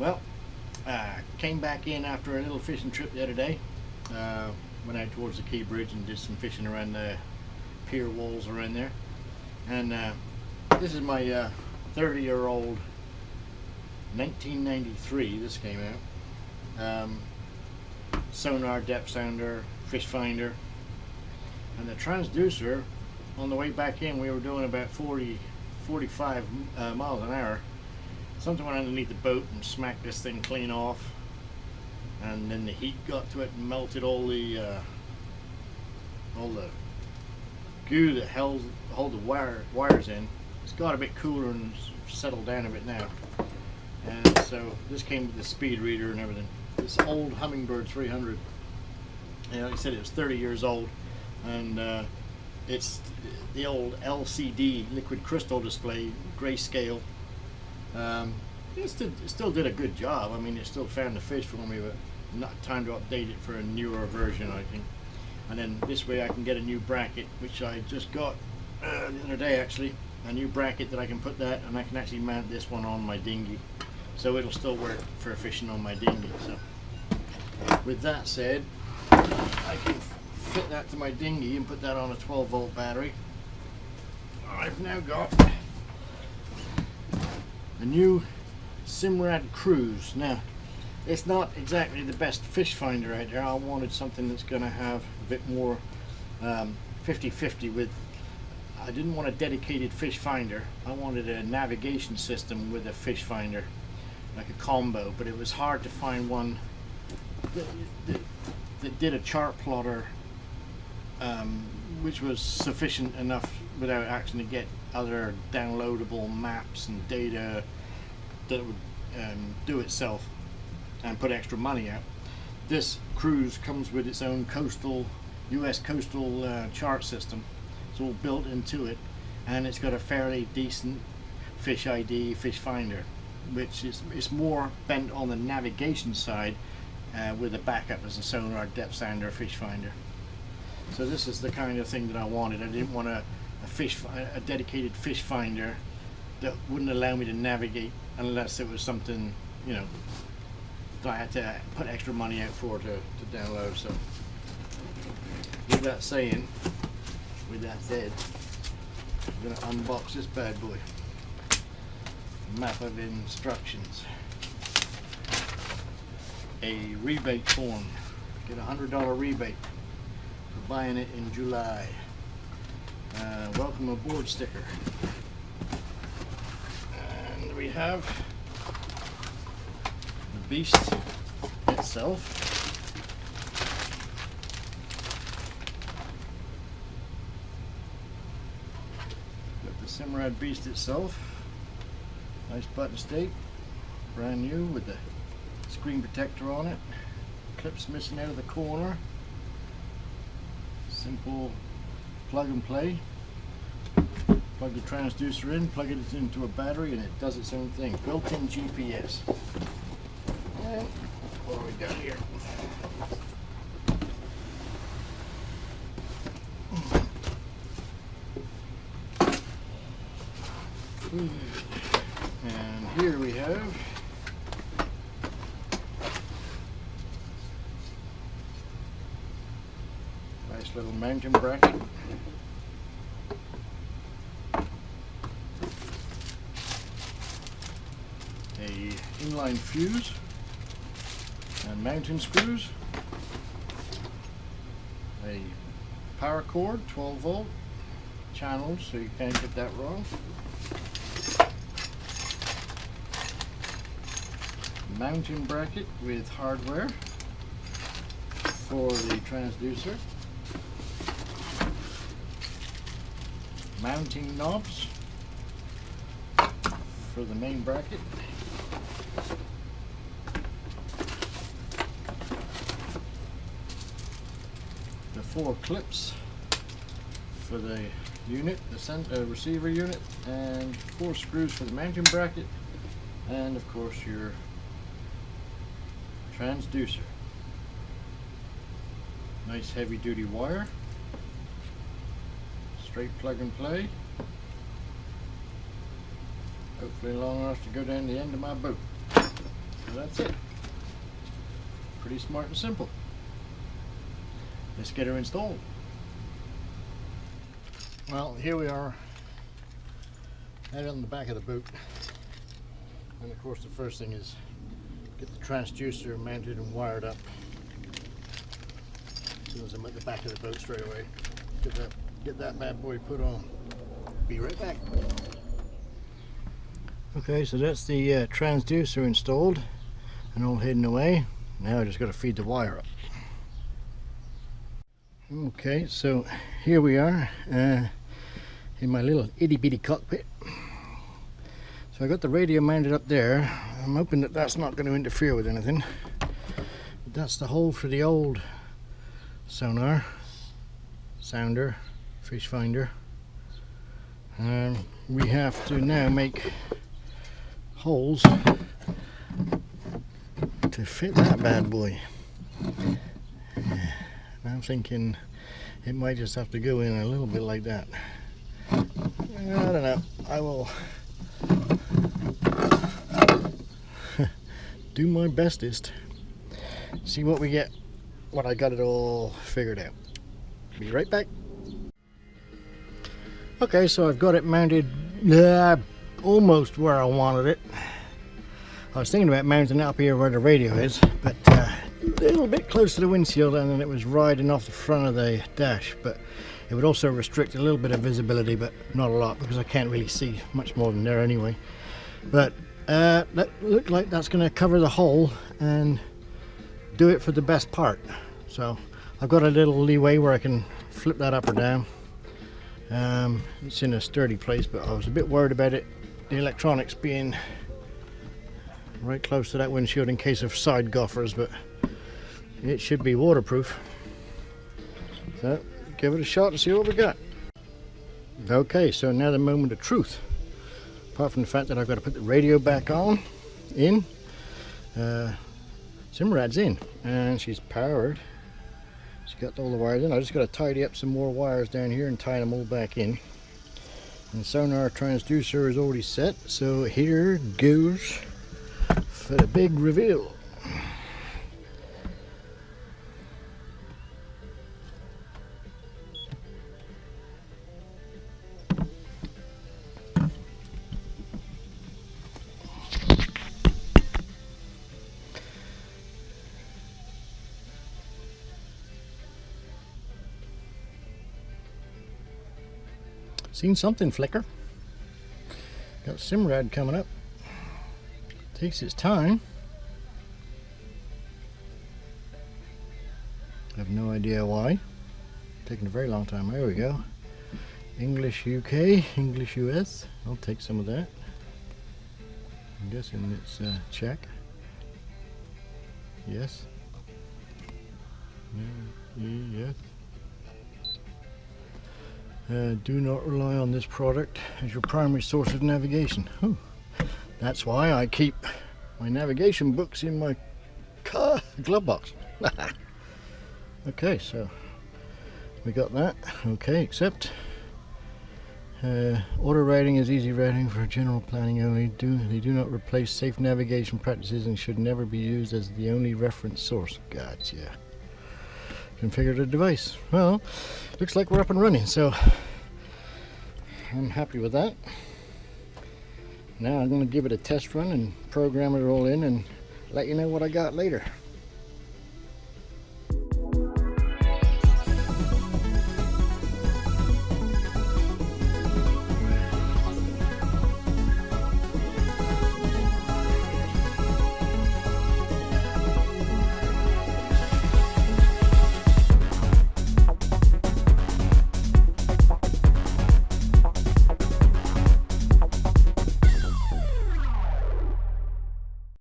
Well, came back in after a little fishing trip the other day. Went out towards the Key Bridge and did some fishing around the pier walls around there. And this is my 30-year-old 1993. This came out. Sonar depth sounder, fish finder, and the transducer. On the way back in, we were doing about 45 miles an hour. Something went underneath the boat and smacked this thing clean off, and then the heat got to it and melted all the goo that hold the wires in. It's got a bit cooler and settled down a bit now, and so this came with the speed reader and everything. This old Humminbird 300, like I said, it was 30 years old, and it's the old LCD liquid crystal display, grayscale. It still did a good job. I mean, it still found the fish for me, but not time to update it for a newer version, I think. And then this way I can get a new bracket, which I just got the other day actually, a new bracket that I can put that, and I can actually mount this one on my dinghy, so it'll still work for fishing on my dinghy. So with that said, I can fit that to my dinghy and put that on a 12-volt battery. I've now got a new Simrad Cruise. Now, it's not exactly the best fish finder out there. I wanted something that's going to have a bit more 50-50 with. I didn't want a dedicated fish finder. I wanted a navigation system with a fish finder, like a combo. But it was hard to find one that did a chart plotter, which was sufficient enough without actually get other downloadable maps and data that would do itself and put extra money out. This cruise comes with its own US coastal chart system. It's all built into it, and it's got a fairly decent fish ID fish finder, which is more bent on the navigation side, with a backup as a sonar depth sounder fish finder. So this is the kind of thing that I wanted. I didn't want a dedicated fish finder that wouldn't allow me to navigate unless it was something, you know, that I had to put extra money out for to download. So with that said, I'm going to unbox this bad boy. Map of instructions. A rebate form. Get a $100 rebate for buying it in July. Welcome aboard sticker. And we have the beast itself. Got the Simrad beast itself. Nice button stake, brand new with the screen protector on it. Clips missing out of the corner. Simple plug and play. Plug the transducer in, plug it into a battery, and it does its own thing. Built-in GPS. And what do we got here? And here we have nice little mounting bracket. A inline fuse and mounting screws, a power cord, 12-volt channels, so you can't get that wrong. Mounting bracket with hardware for the transducer. Mounting knobs for the main bracket. The 4 clips for the unit, the receiver unit, and 4 screws for the mounting bracket, and of course your transducer. Nice heavy duty wire, straight plug and play, hopefully long enough to go down the end of my boat. So that's it. Pretty smart and simple. Let's get her installed. Well, here we are, out on the back of the boat. And of course the first thing is get the transducer mounted and wired up. As soon as I'm at the back of the boat straight away, get that bad boy put on. Be right back. Okay, so that's the transducer installed and all hidden away. Now I just got to feed the wire up. Okay, so here we are in my little itty bitty cockpit. So I got the radio mounted up there. I'm hoping that that's not going to interfere with anything. But that's the hole for the old sonar, sounder, fish finder. We have to now make holes to fit that bad boy. I'm thinking it might just have to go in a little bit like that. I don't know. I will do my bestest. See what we get when I got it all figured out. Be right back. Okay, so I've got it mounted almost where I wanted it. I was thinking about mounting it up here where the radio is, but a little bit close to the windshield, and then it was riding off the front of the dash, but it would also restrict a little bit of visibility, but not a lot because I can't really see much more than there anyway. But that looked like that's going to cover the hole and do it for the best part. So I've got a little leeway where I can flip that up or down. It's in a sturdy place, but I was a bit worried about it, the electronics being right close to that windshield in case of side gophers, but it should be waterproof. So give it a shot to see what we got. Okay, so now the moment of truth. Apart from the fact that I've got to put the radio back on, Simrad's in, and she's powered. She's got all the wires in. I just got to tidy up some more wires down here and tie them all back in. And the sonar transducer is already set, so here goes for the big reveal. Seen something flicker. Got Simrad coming up. Takes its time. I have no idea why. Taking a very long time. There we go. English UK, English US. I'll take some of that. I'm guessing it's Czech. Yes. Yes. Do not rely on this product as your primary source of navigation. Oh, that's why I keep my navigation books in my car glove box. Okay, so we got that. Okay, accept. Auto rating is easy rating for general planning only. They do not replace safe navigation practices and should never be used as the only reference source. Gotcha. Configure the device. Well, looks like we're up and running, so I'm happy with that. Now I'm going to give it a test run and program it all in and let you know what I got later.